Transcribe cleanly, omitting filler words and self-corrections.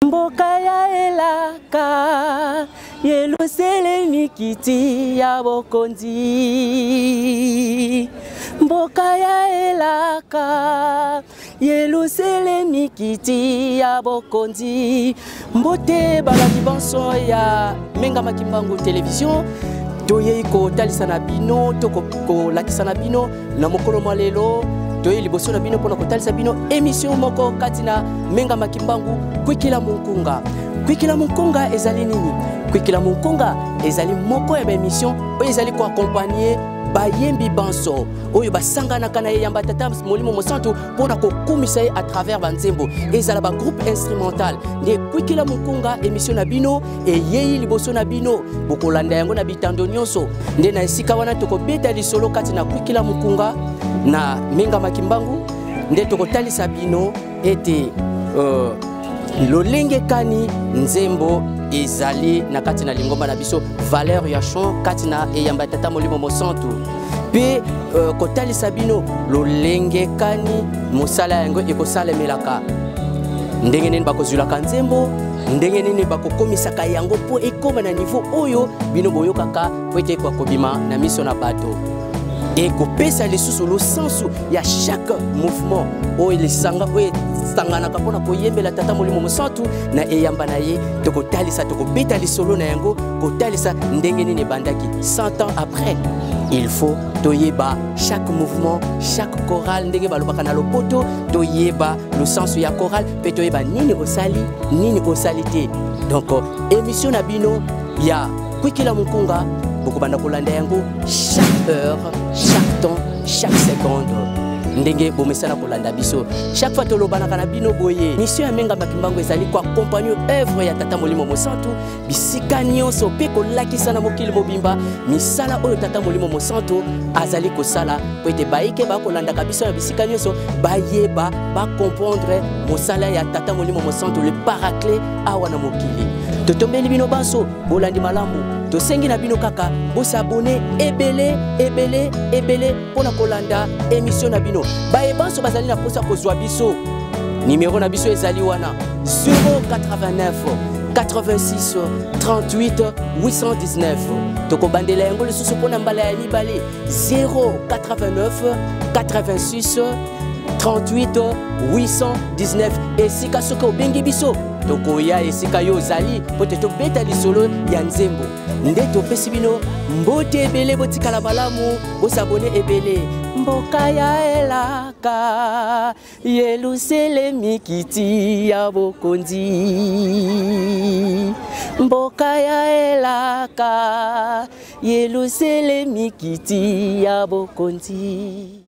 Mboka ya elaka Yelusele mikiti ya bokonzi. Mboka ya elaka Yelusele mikiti ya bokonzi. Mbote balaki banso ya Menga Makimbangu Television. Toye ko talisana bino toko ko lakisana bino na mokolo malelo. Toye liboso na bino pona ko talisa bino émission moko katina Menga Makimbangu Kwikila Munkunga. Kwikila Munkunga ezali nini? Kwikila Munkunga ezali moko ya émission oyo ezali ko accompagner bayembi banso oyo basangana kana yamba tata molimo mosantu pona ko kumisa à travers banzembo ezala ba groupe instrumental ne Kwikila Munkunga émission na bino e yeyi liboso na bino bokolanda yango na bitando nyonso nde na esika wana toko beta lisolo kati na Kwikila Munkunga na Menga Makimbangu nde toko talisa bino ete lolenge kani nzembo ezali na kati na lingomba na biso valeur ya chant kati na eyamba tata molimo mosantu pe kotalisa bino lolenge kani mosala yango ekosalemelaka ndenge nini bakozulaka nzembo ndenge nini bakokomisaka yango po ekoma na niveau oyo bino boyokaka po ete ekobima na miso na bato et kopesa lisusu le sens ya chaque mouvement oyo lisanga oyo sanganaka pona koyembela tata molimo mosantu na eyamba na ye tokotalisa tokobeta lisolo na yango kotalisa ndenge nini bandaki 100 ans après. Il faut toyeba chaque mouvement, chaque chorale ndenge balobaka na lopoto toyeba le sens ya chorale pe toyeba nini osali te. Donc émission na bino ya Kwikila Munkunga bokobanda kolanda yango chaque heure, chaque temps, chaque seconde. Ndenge bomesana kolanda biso chaque fois tolobana na bino boye mission ya Menga Makimbangu ezali ko accompagner œuvre ya tata molimo mosantu bisika nyonso pe kolakisa na mokili mobimba misala oyo tata molimo mosantu azali kosala po ete baike bakolanda biso ya bisika nyonso bayeba ba comprendre mosala ya tata molimo mosantu le paraclet awa na mokili totombeli bino banso bolandi malamu tosengi na bino kaka bosabone ebele pona kolanda émission na bino baye banso bazali na posa kozwa biso numéro na biso ezali wana 089 86 38 819 tokobandela yango lisusu pona mbala ya mibale 089 86 38 819 esika soki obengi biso tokoya esika yo ozali po te tobeta lisolo ya nzembo nde topesi bino mbote ebele botikala malamu bosabone ebele. Mboka ya elaka Yelusele mikiti ya bokonzi. Mboka ya elaka Yelusele mikiti ya bokonzi.